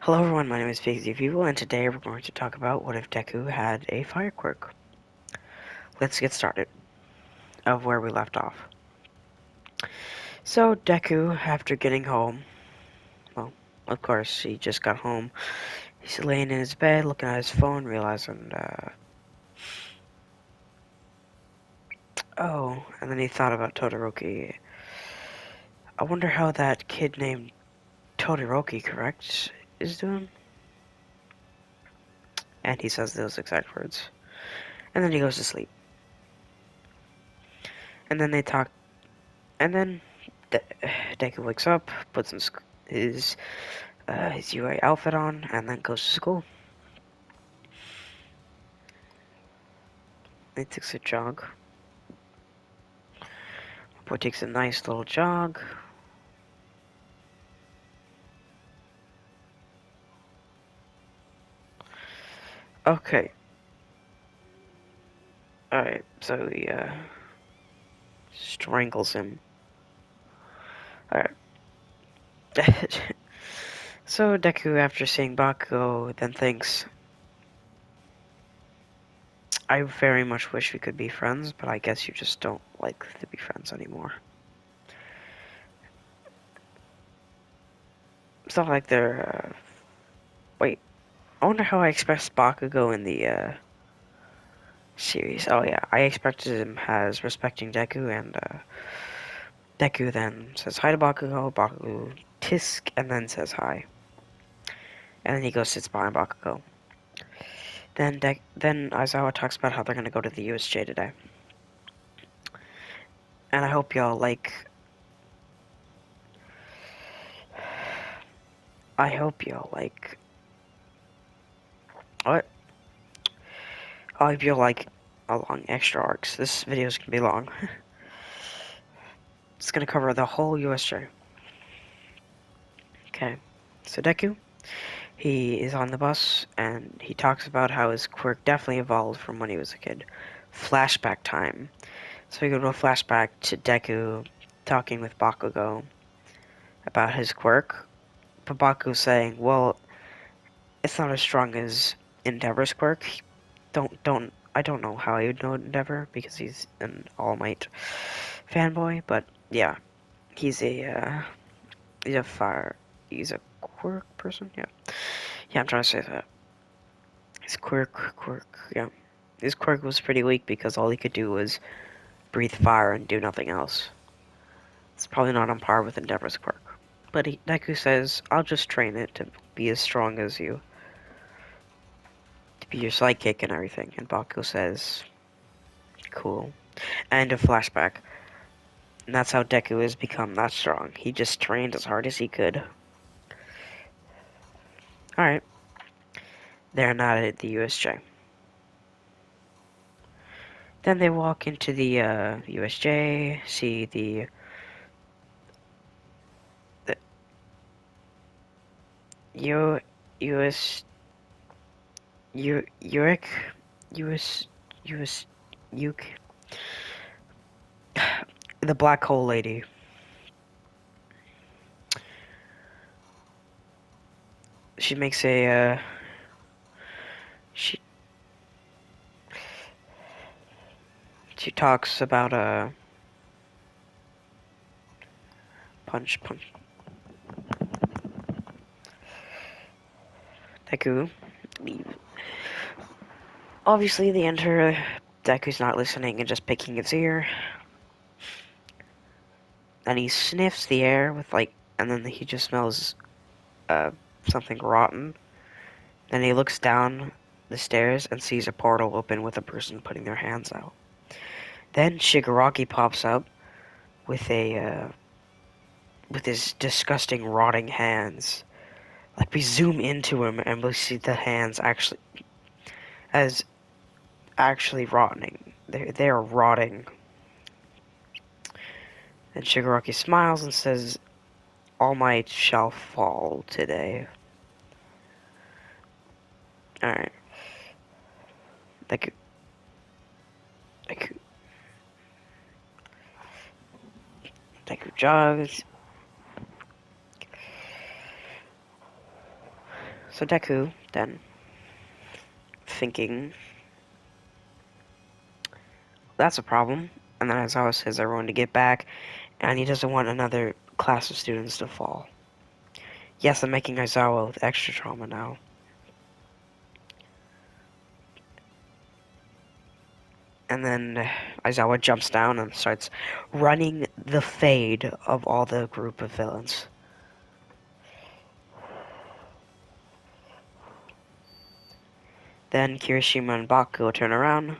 Hello everyone, my name is Pixie People, and today we're going to talk about what if Deku had a fire quirk. Let's get started of where we left off. So Deku, after getting home, well, of course, he just got home. He's laying in his bed, looking at his phone, realizing, oh, and then he thought about Todoroki. I wonder how that kid named Todoroki, correct, is doing? And he says those exact words. And then he goes to sleep. And then they talk, and then De Deku wakes up, puts on his UA outfit on, and then goes to school. He takes a jog. Boy takes a nice little jog. Okay. Alright, so he strangles him. Alright. So Deku, after seeing Bakugo, then thinks, I very much wish we could be friends, but I guess you just don't like to be friends anymore. It's not like they're, wait. I wonder how I expressed Bakugo in the, series. Oh yeah, I expected him as respecting Deku, and, Deku then says hi to Bakugo, Bakugo tisk, and then says hi. And then he goes sits behind Bakugo. Then Aizawa talks about how they're gonna go to the USJ today. And I hope y'all like... I hope y'all like... What? I hope y'all like long extra arcs. This video's gonna be long. It's gonna cover the whole USJ. Okay. So Deku, he is on the bus, and he talks about how his quirk definitely evolved from when he was a kid. Flashback time. So we go to a flashback to Deku talking with Bakugo about his quirk. But Bakugo saying, well, it's not as strong as Endeavor's quirk. I don't know how he would know Endeavor, because he's an All Might fanboy, but yeah. He's he's a he's a quirk person, yeah. Yeah, I'm trying to say that. His quirk, yeah. His quirk was pretty weak because all he could do was breathe fire and do nothing else. It's probably not on par with Endeavor's quirk. But Deku says, I'll just train it to be as strong as you. To be your sidekick and everything. And Bakugo says, cool. And a flashback. And that's how Deku has become that strong. He just trained as hard as he could. Alright. They're not at the USJ. Then they walk into the USJ, see the U US U Uric US US Uk the black hole lady. She makes a she she talks about a punch Deku leave. Obviously they enter. Deku's not listening and just picking his ear. And he sniffs the air with and then he just smells uh something rotten. Then he looks down the stairs and sees a portal open with a person putting their hands out. Then Shigaraki pops up with with his disgusting rotting hands. Like we zoom into him and we see the hands as actually rotting. They are rotting. And Shigaraki smiles and says, All Might shall fall today. Alright. Deku. Deku. Deku jogs. So Deku, then, thinking, that's a problem. And then Aizawa says everyone to get back, and he doesn't want another class of students to fall. Yes, I'm making Aizawa with extra trauma now. And then Aizawa jumps down and starts running the fade of all the group of villains. Then Kirishima and Bakugo turn around,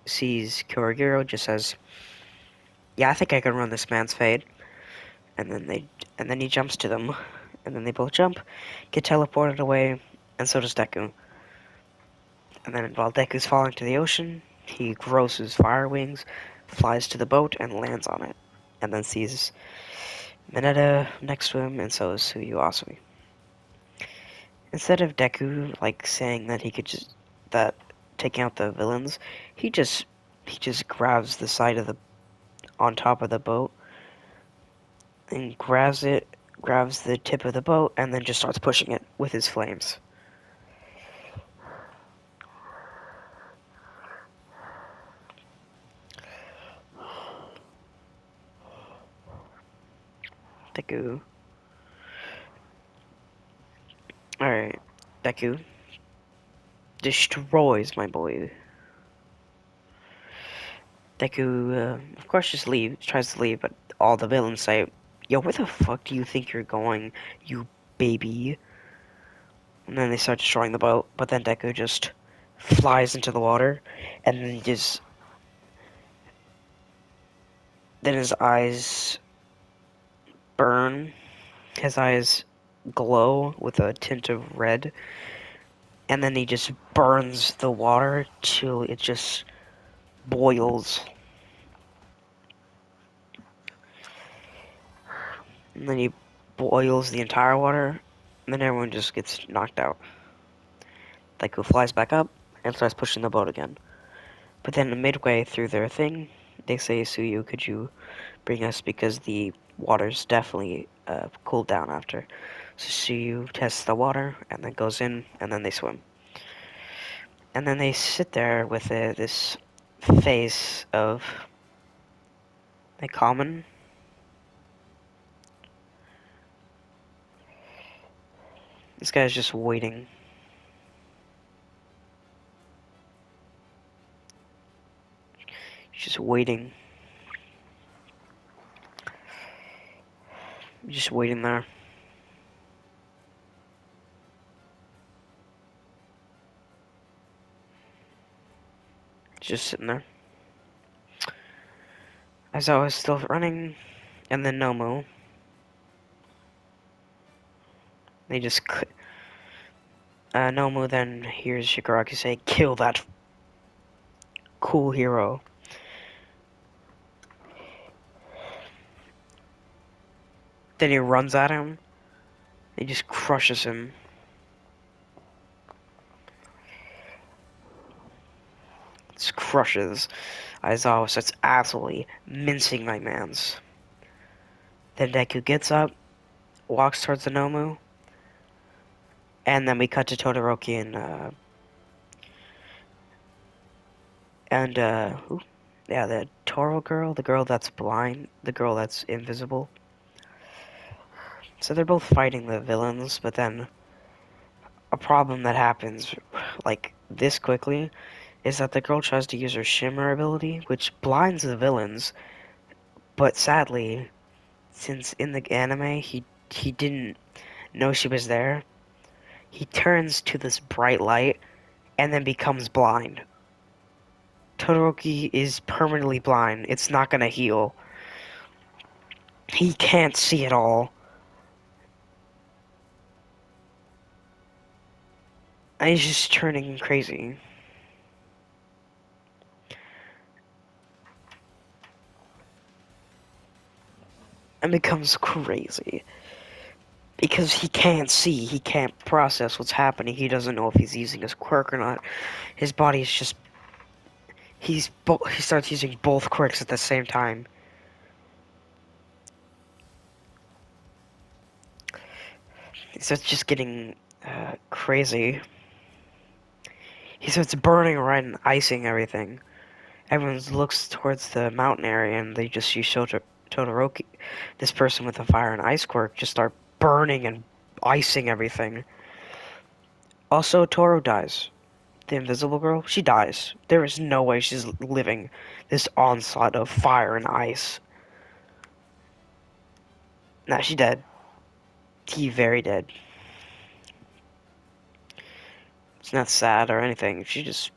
sees Kurogiro, just says, "Yeah, I think I can run this man's fade." And then he jumps to them, and then they both jump, get teleported away, and so does Deku. And then while Deku's falling to the ocean, he grows his fire wings, flies to the boat, and lands on it. And then sees Mineta next to him, and so is Tsuyu Asui. Instead of Deku saying that he could just that taking out the villains, he just grabs the side of the on top of the boat and grabs the tip of the boat, and then just starts pushing it with his flames. Deku. Alright. Deku destroys my boy. Deku, of course, just tries to leave, but all the villains say, "Yo, where the fuck do you think you're going, you baby?" And then they start destroying the boat, but then Deku just flies into the water, and then his eyes burn, his eyes glow with a tint of red, and then he just burns the water till it just boils. And then he boils the entire water, and then everyone just gets knocked out. Deku flies back up and starts pushing the boat again. But then midway through their thing, they say, "Suyu, could you bring us, because the water's definitely cooled down after." So Suyu tests the water and then goes in, and then they swim. And then they sit there with this face of like common. This guy's just waiting. He's just waiting. Just waiting there. Just sitting there. As I was still running, and then Nomu. They just Nomu then hears Shigaraki say, "Kill that cool hero." Then he runs at him. He just crushes him. Just crushes Aizawa starts absolutely mincing my mans. Then Deku gets up, walks towards the Nomu, and then we cut to Todoroki and who? Yeah, the Toro girl, the girl that's blind, the girl that's invisible. So they're both fighting the villains, but then a problem that happens like this quickly is that the girl tries to use her shimmer ability, which blinds the villains, but sadly, since in the anime he didn't know she was there, he turns to this bright light and then becomes blind. Todoroki is permanently blind. It's not gonna heal. He can't see at all. And he's just turning crazy. And becomes crazy. Because he can't see. He can't process what's happening. He doesn't know if he's using his quirk or not. His body is just... he starts using both quirks at the same time. He starts just getting crazy. He starts burning right and icing everything. Everyone looks towards the mountain area and they just see Todoroki, this person with a fire and ice quirk, just start burning and icing everything. Also, Toro dies. The invisible girl, she dies. There is no way she's living this onslaught of fire and ice. Nah, she dead. He very dead. It's not sad or anything. She just,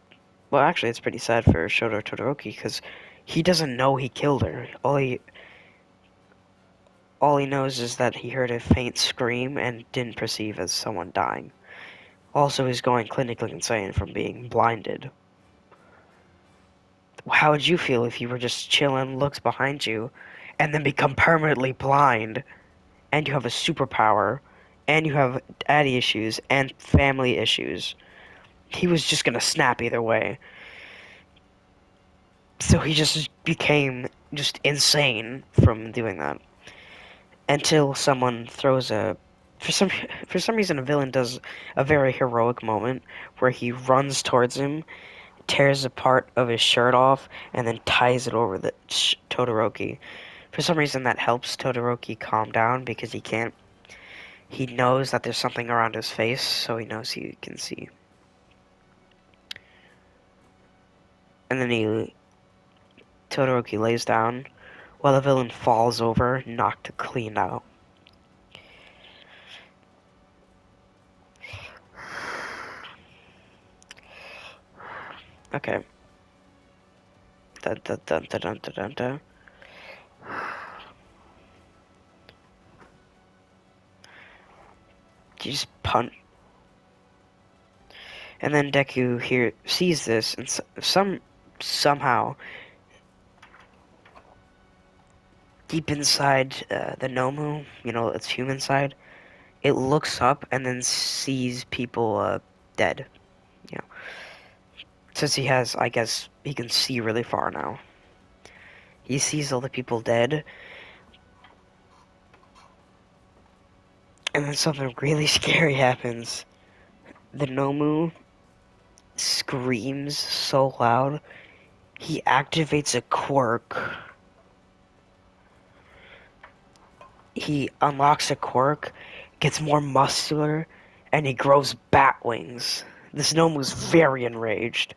well, actually, it's pretty sad for Shoto Todoroki because he doesn't know he killed her. All he knows is that he heard a faint scream and didn't perceive as someone dying. Also, he's going clinically insane from being blinded. How would you feel if you were just chilling, looks behind you, and then become permanently blind, and you have a superpower, and you have daddy issues and family issues? He was just gonna snap either way. So he just became just insane from doing that. Until someone throws a for some for some reason a villain does a very heroic moment where he runs towards him, tears a part of his shirt off, and then ties it over the Todoroki. For some reason that helps Todoroki calm down because he knows that there's something around his face, so he knows he can see. And then Todoroki lays down while the villain falls over, knocked clean out. Okay. Dun, dun, dun, dun, dun, dun, dun, dun. You just punch. And then Deku here sees this, and somehow deep inside the Nomu, its human side, it looks up and then sees people dead. You know, since he has, I guess, he can see really far now. He sees all the people dead, and then something really scary happens. The Nomu screams so loud, he activates a quirk. He unlocks a quirk, gets more muscular, and he grows bat wings. This Nomu's very enraged.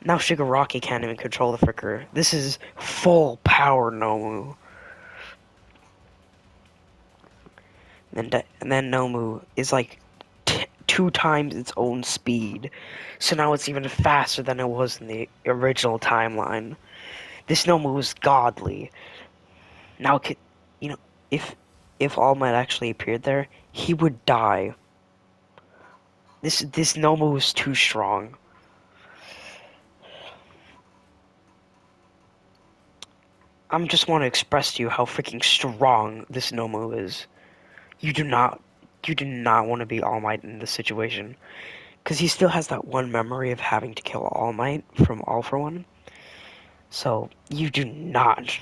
Now Shigaraki can't even control the Fricker. This is full power Nomu. And then Nomu is like 2 times its own speed. So now it's even faster than it was in the original timeline. This Nomu is godly. Now, you know, if All Might actually appeared there, he would die. This Nomu is too strong. I just want to express to you how freaking strong this Nomu is. You do not want to be All Might in this situation. Because he still has that one memory of having to kill All Might from All For One. So, you do not.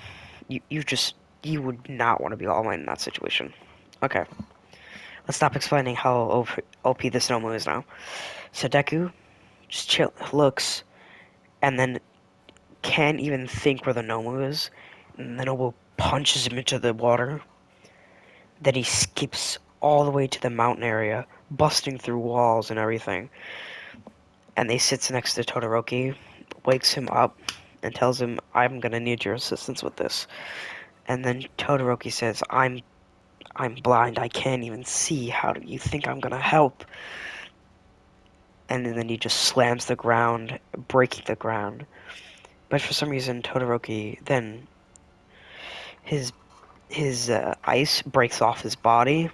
You would not want to be All Might in that situation. Okay. Let's stop explaining how OP this Nomu is now. So Deku just looks, and then can't even think where the Nomu is. And the Nomu punches him into the water. Then he skips all the way to the mountain area, busting through walls and everything. And he sits next to Todoroki, wakes him up, and tells him, "I'm gonna need your assistance with this." And then Todoroki says, I'm blind, I can't even see. How do you think I'm gonna help?" And then he just slams the ground, breaking the ground. But for some reason, Todoroki then his ice breaks off his body,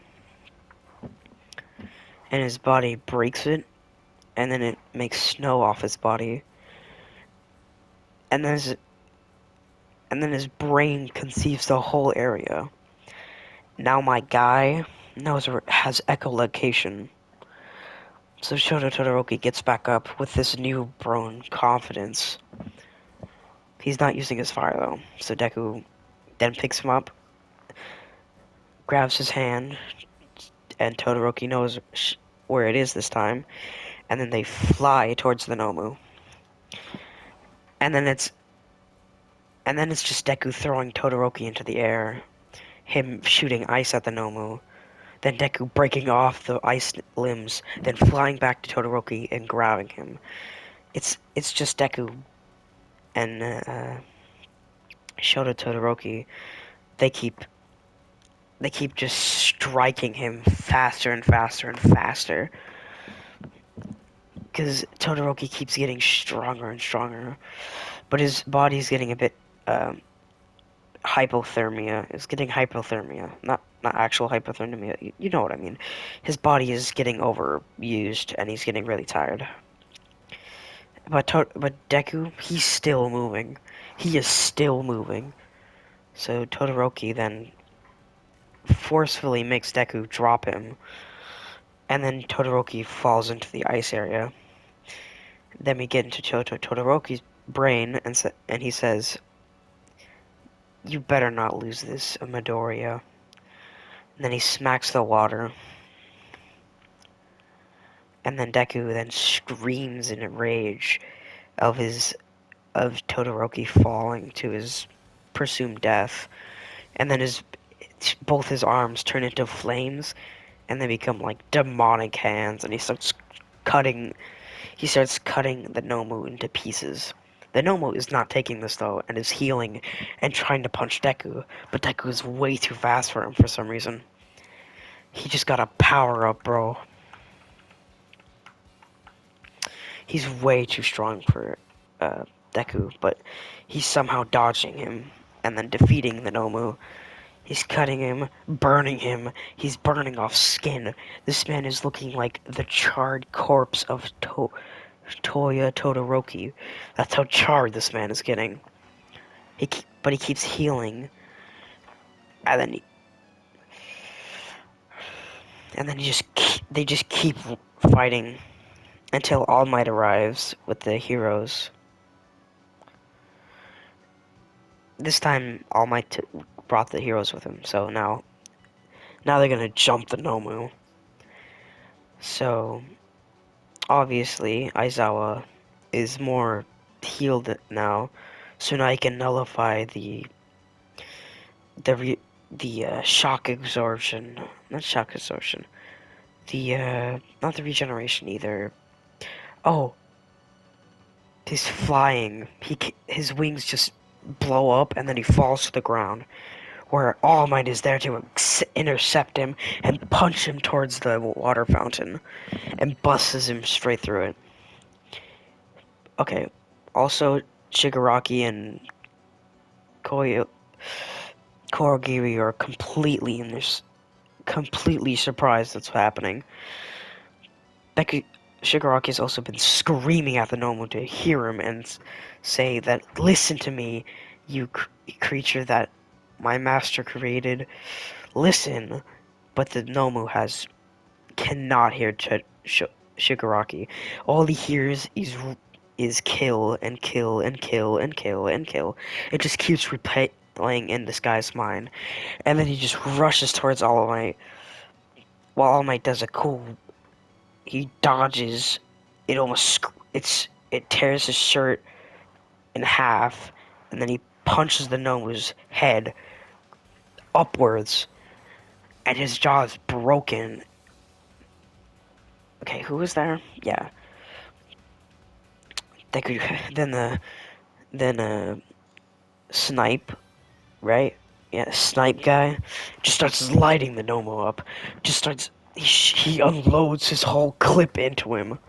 and his body breaks it, and then it makes snow off his body, and then his brain conceives the whole area. Now my guy has echolocation. So Shoto Todoroki gets back up with this new grown confidence. He's not using his fire though, so Deku then picks him up, grabs his hand, and Todoroki knows where it is this time, and then they fly towards the Nomu. And then it's just Deku throwing Todoroki into the air, him shooting ice at the Nomu, then Deku breaking off the ice limbs, then flying back to Todoroki and grabbing him. It's just Deku and Shota Todoroki. They keep just striking him faster and faster and faster because Todoroki keeps getting stronger and stronger, but his body's getting a bit um, hypothermia. It's getting hypothermia, not actual hypothermia. You know what I mean. His body is getting overused, and he's getting really tired. But Deku, he's still moving. He is still moving. So Todoroki then forcefully makes Deku drop him, and then Todoroki falls into the ice area. Then we get into Todoroki's brain, and he says, "You better not lose this, Midoriya." And then he smacks the water, and then Deku then screams in rage of Todoroki falling to his presumed death, and then both his arms turn into flames, and they become like demonic hands, and cutting he starts cutting the Nomu into pieces. The Nomu is not taking this though, and is healing and trying to punch Deku, but Deku is way too fast for him for some reason. He just got a power up, bro. He's way too strong for Deku, but he's somehow dodging him and then defeating the Nomu. He's cutting him, burning him. He's burning off skin. This man is looking like the charred corpse of Toya Todoroki. That's how charred this man is getting. But he keeps healing, and then they just keep fighting until All Might arrives with the heroes. This time, All Might brought the heroes with him, so now they're gonna jump the Nomu. So obviously, Aizawa is more healed now, so now he can nullify the re, the shock absorption, not shock absorption, the not the regeneration either. Oh, he's flying. His wings just blow up and then he falls to the ground, where All Might is there to intercept him and punch him towards the water fountain and busts him straight through it. Okay, also Shigaraki and Koyo Korogiri are completely surprised that's happening. Becky Shigaraki has also been screaming at the Nomu to hear him and say that, "Listen to me, you creature that my master created. Listen." But the Nomu cannot hear Shigaraki. All he hears is kill and kill and kill and kill and kill. It just keeps replaying in this guy's mind. And then he just rushes towards All Might. While All Might does a cool, he dodges. It tears his shirt in half, and then he punches the Nomu's head upwards, and his jaw is broken. Okay, who was there? Yeah, they could. Then Snipe, right? Yeah, Snipe guy just starts lighting the Nomu up. Just starts. He unloads his whole clip into him.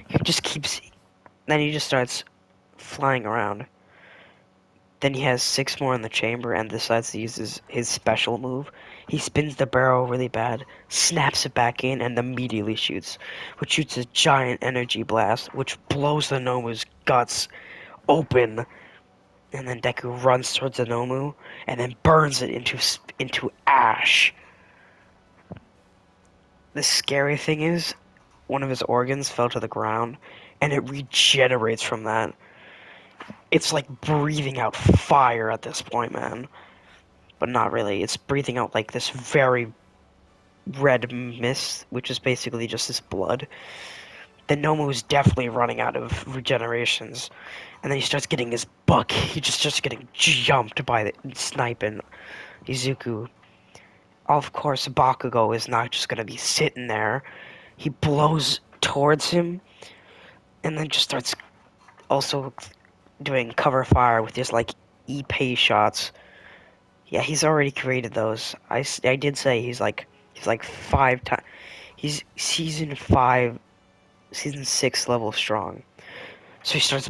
He just keeps. Then he just starts flying around. Then he has 6 more in the chamber and decides to use his special move. He spins the barrel really bad, snaps it back in, and immediately shoots. Which shoots a giant energy blast, which blows the Nomu's guts open. And then Deku runs towards the Nomu, and then burns it into ash. The scary thing is, one of his organs fell to the ground, and it regenerates from that. It's like breathing out fire at this point, man. But not really. It's breathing out like this very red mist, which is basically just his blood. The Nomu is definitely running out of regenerations, and then he starts getting his buck. He just starts getting jumped by the sniping Izuku. Of course, Bakugo is not just gonna be sitting there. He blows towards him, and then just starts also doing cover fire with his like EP shots. Yeah, he's already created those. I did say he's like 5 times. He's season 6 level strong. So he starts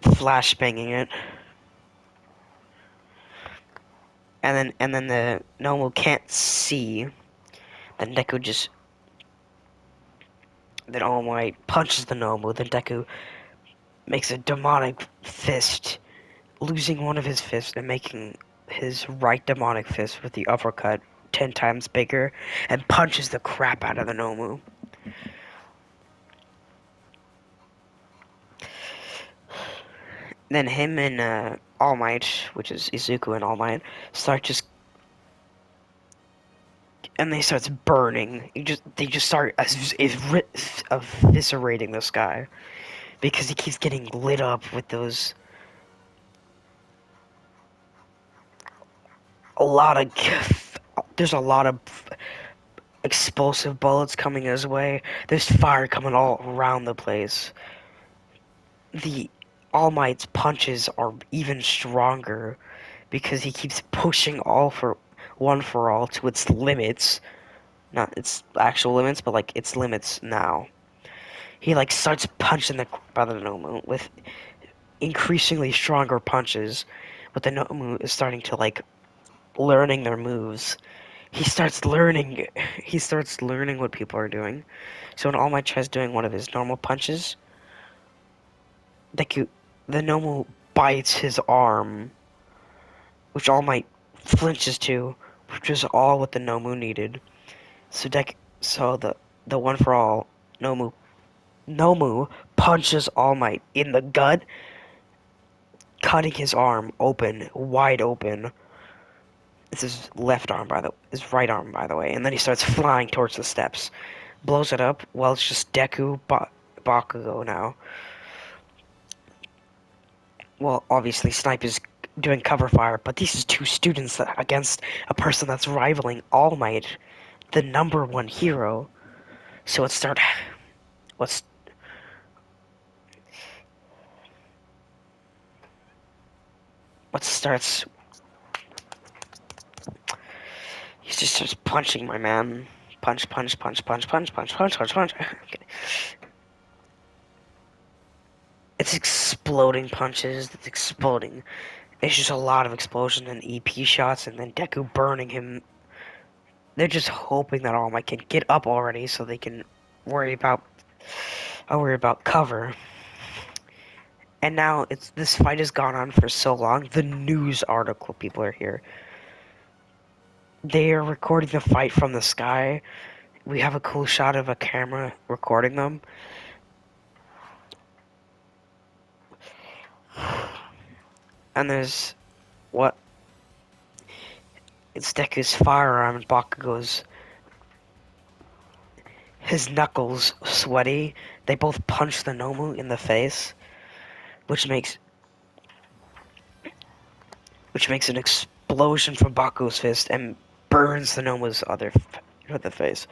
flashbanging it, and then the Nomu can't see. Then Deku just then All Might punches the Nomu. Then Deku makes a demonic fist, losing one of his fists and making his right demonic fist with the uppercut 10 times bigger, and punches the crap out of the Nomu. Then him and All Might, which is Izuku and All Might, start just and they starts burning. They just start eviscerating this guy because he keeps getting lit up with those a lot of there's a lot of explosive bullets coming his way. There's fire coming all around the place. The All Might's punches are even stronger because he keeps pushing all for one for all to its limits. Not its actual limits, but like its limits now. He like starts punching the crap out of the Nomu with increasingly stronger punches, but the Nomu is starting to like learning their moves. He starts learning. He starts learning what people are doing. So when All Might tries doing one of his normal punches, Deku, the Nomu bites his arm, which All Might flinches to, which is all what the Nomu needed. So the one for all Nomu punches All Might in the gut, cutting his arm open, wide open. It's his left arm, his right arm, by the way. And then he starts flying towards the steps, blows it up. Well, it's just Bakugo now. Well, obviously, Snipe is doing cover fire, but these is two students against a person that's rivaling All Might, the number one hero. So what's what starts. He just starts punching my man. Punch, punch, punch, punch, punch, punch, punch, punch, punch. Okay. It's exploding punches. It's exploding. It's just a lot of explosion and EP shots, and then Deku burning him. They're just hoping that All Might can get up already, so they can worry about. I'll worry about cover. And now this fight has gone on for so long. The news article people are here. They are recording the fight from the sky. We have a cool shot of a camera recording them. And there's what? It's Deku's firearm and Bakugo's. His knuckles sweaty. They both punch the Nomu in the face, which makes an explosion from Bakugo's fist and burns the Nomu's other face.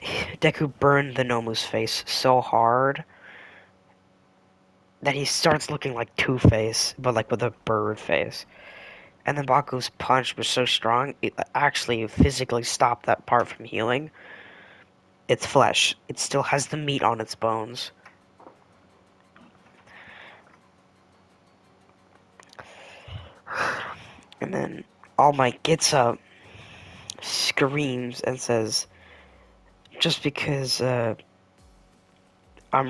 Deku burned the Nomu's face so hard that he starts looking like Two-Face, but like with a bird face. And then Baku's punch was so strong, it actually physically stopped that part from healing. Its flesh. It still has the meat on its bones. And then All Might gets up, screams, and says, just because I'm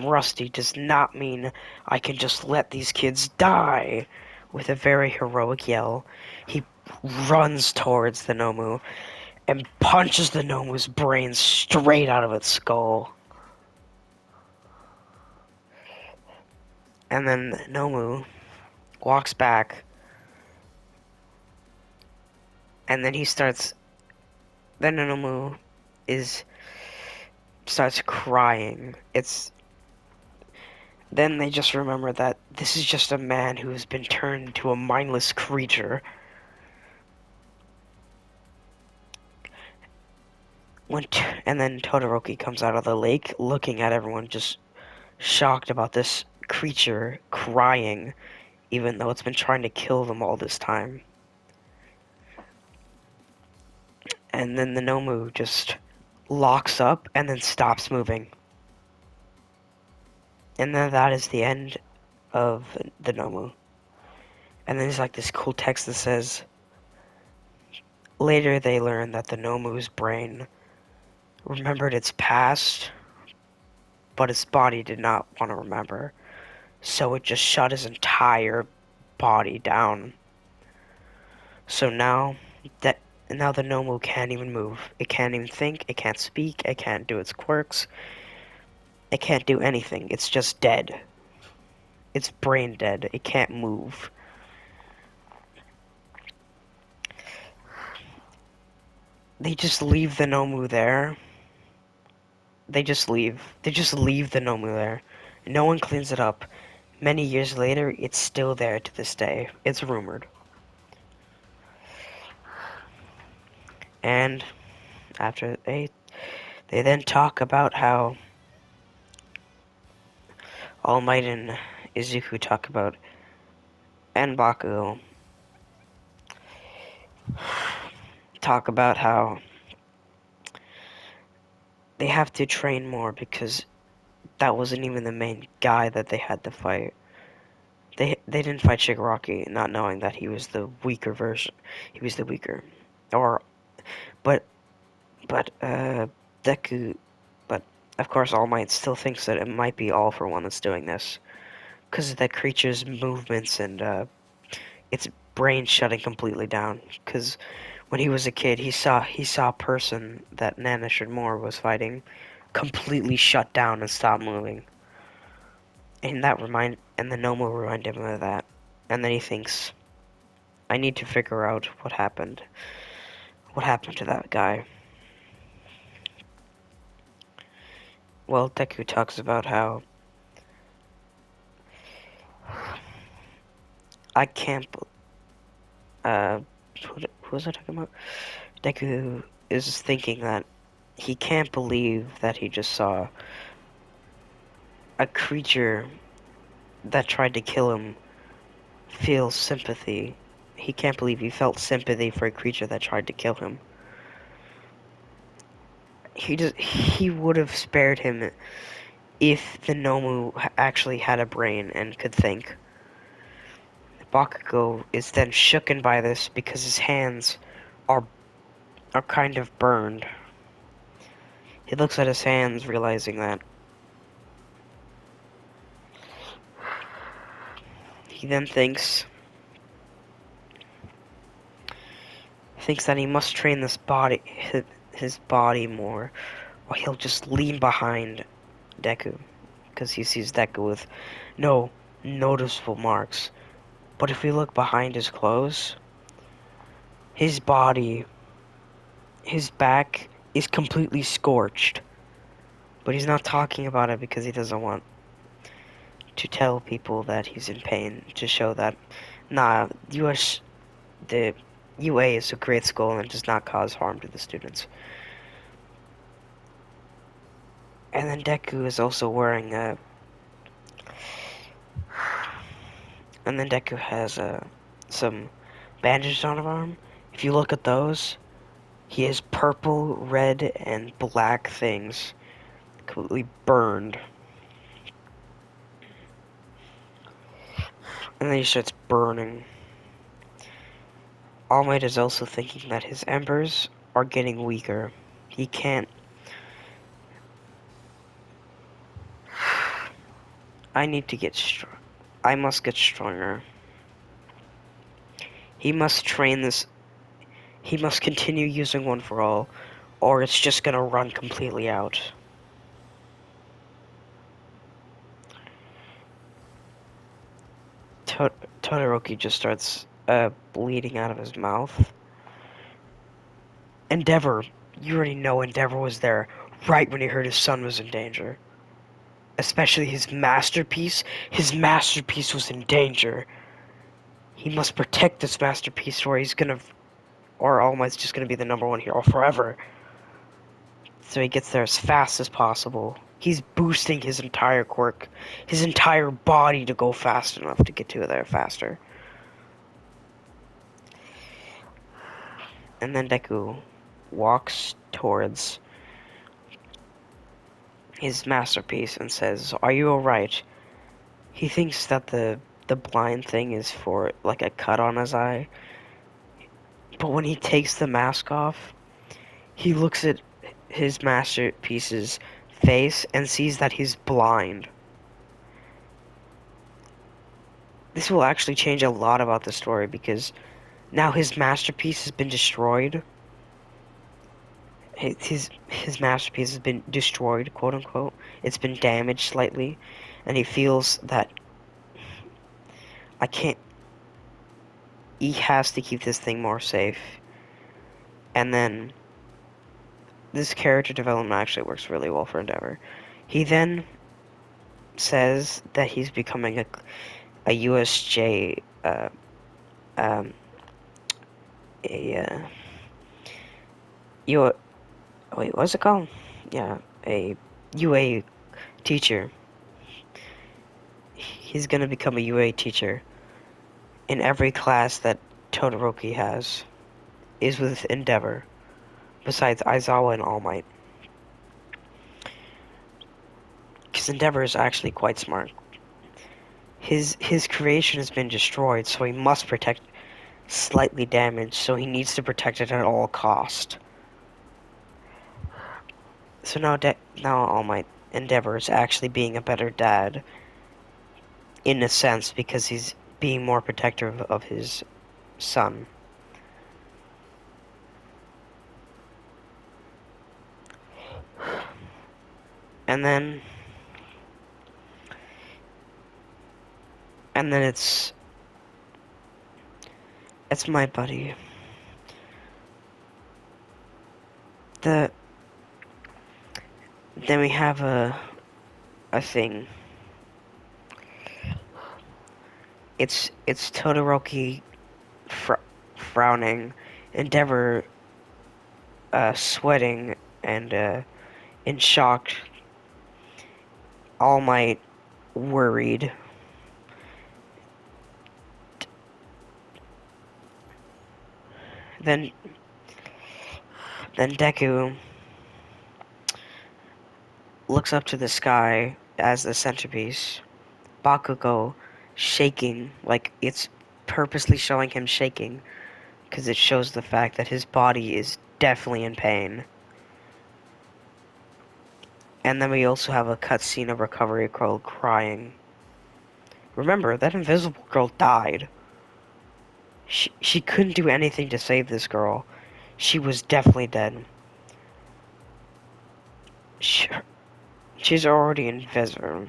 rusty does not mean I can just let these kids die. With a very heroic yell, he runs towards the Nomu and punches the Nomu's brain straight out of its skull. And then Nomu walks back, and then he starts then Nomu is starts crying. It's then they just remember that this is just a man who has been turned into a mindless creature. And then Todoroki comes out of the lake, looking at everyone, just shocked about this creature crying, even though it's been trying to kill them all this time. And then the Nomu just locks up and then stops moving. And then that is the end of the Nomu. And then there's like this cool text that says, later they learn that the Nomu's brain remembered its past, but its body did not want to remember. So it just shut his entire body down. So that now the Nomu can't even move. It can't even think, it can't speak, it can't do its quirks, it can't do anything. It's just dead. It's brain dead. It can't move. They just leave the Nomu there. They just leave. They just leave the Nomu there. No one cleans it up. Many years later, it's still there to this day. It's rumored. And after they then talk about how All Might and Izuku talk about and Bakugo talk about how they have to train more because that wasn't even the main guy that they had to fight. They didn't fight Shigaraki, not knowing that he was the weaker version. He was the weaker, or but Deku, but of course All Might still thinks that it might be All for One that's doing this because of the creature's movements and its brain shutting completely down. Because when he was a kid, he saw a person that Nana Shimura was fighting completely shut down and stop moving. And the Nomo reminded him of that. And then he thinks, I need to figure out what happened. What happened to that guy? Well, Deku talks about how I can't. Who was I talking about? Deku is thinking that he can't believe that he just saw a creature that tried to kill him feel sympathy. He can't believe he felt sympathy for a creature that tried to kill him. He would have spared him if the Nomu actually had a brain and could think. Bakugo is then shooken by this because his hands are kind of burned. He looks at his hands, realizing that. He then thinks that he must train his body more, or he'll just lean behind Deku, because he sees Deku with no noticeable marks. But if we look behind his clothes, his body, his back is completely scorched. But he's not talking about it because he doesn't want to tell people that he's in pain, to show that, nah, the UA is a great school and does not cause harm to the students. And then Deku is also wearing a... And then Deku has some bandages on his arm. If you look at those, he has purple, red, and black things completely burned. And then he starts burning. All Might is also thinking that his embers are getting weaker. He can't... I need to get strong. I must get stronger. He must train this. He must continue using One for All, or it's just gonna run completely out. Todoroki just starts bleeding out of his mouth. Endeavor, You already know Endeavor was there right when he heard his son was in danger. Especially his masterpiece. His masterpiece was in danger. He must protect this masterpiece or he's gonna... Or All Might's just gonna be the number one hero forever. So he gets there as fast as possible. He's boosting his entire quirk, his entire body to go fast enough to get to there faster. And then Deku walks towards his masterpiece and says, "Are you alright?" He thinks that the blind thing is for like a cut on his eye. But when he takes the mask off, he looks at his masterpiece's face and sees that he's blind. This will actually change a lot about the story because now his masterpiece has been destroyed. His masterpiece has been destroyed, quote unquote. It's been damaged slightly, and he feels that I can't. He has to keep this thing more safe. And then this character development actually works really well for Endeavor. He then says that he's becoming a USJ um a U wait, what's it called? Yeah, a UA teacher. He's gonna become a UA teacher in every class that Todoroki has is with Endeavor, besides Aizawa and All Might. Because Endeavor is actually quite smart. His creation has been destroyed, so he must protect slightly damaged, so he needs to protect it at all cost. So now All Might Endeavor is actually being a better dad, in a sense, because he's being more protective of his son. And then... And then it's my buddy. Then we have a thing. It's Todoroki frowning, Endeavor sweating and in shock, All Might worried. Then Deku looks up to the sky as the centerpiece. Bakugo shaking, like it's purposely showing him shaking, because it shows the fact that his body is definitely in pain. And then we also have a cutscene of Recovery Girl crying. Remember, that invisible girl died. She couldn't do anything to save this girl. She was definitely dead. She's already invisible.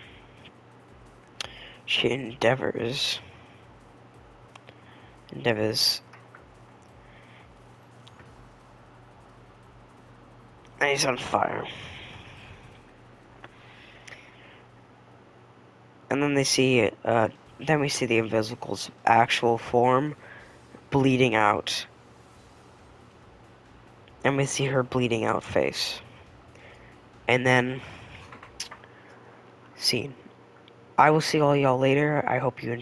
She endeavors. And he's on fire. And then then we see the Invisible's actual form bleeding out. And we see her bleeding out face. And then, scene. I will see all y'all later. I hope you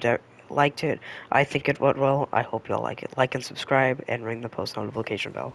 liked it. I think it went well. I hope y'all like it. Like and subscribe and ring the post notification bell.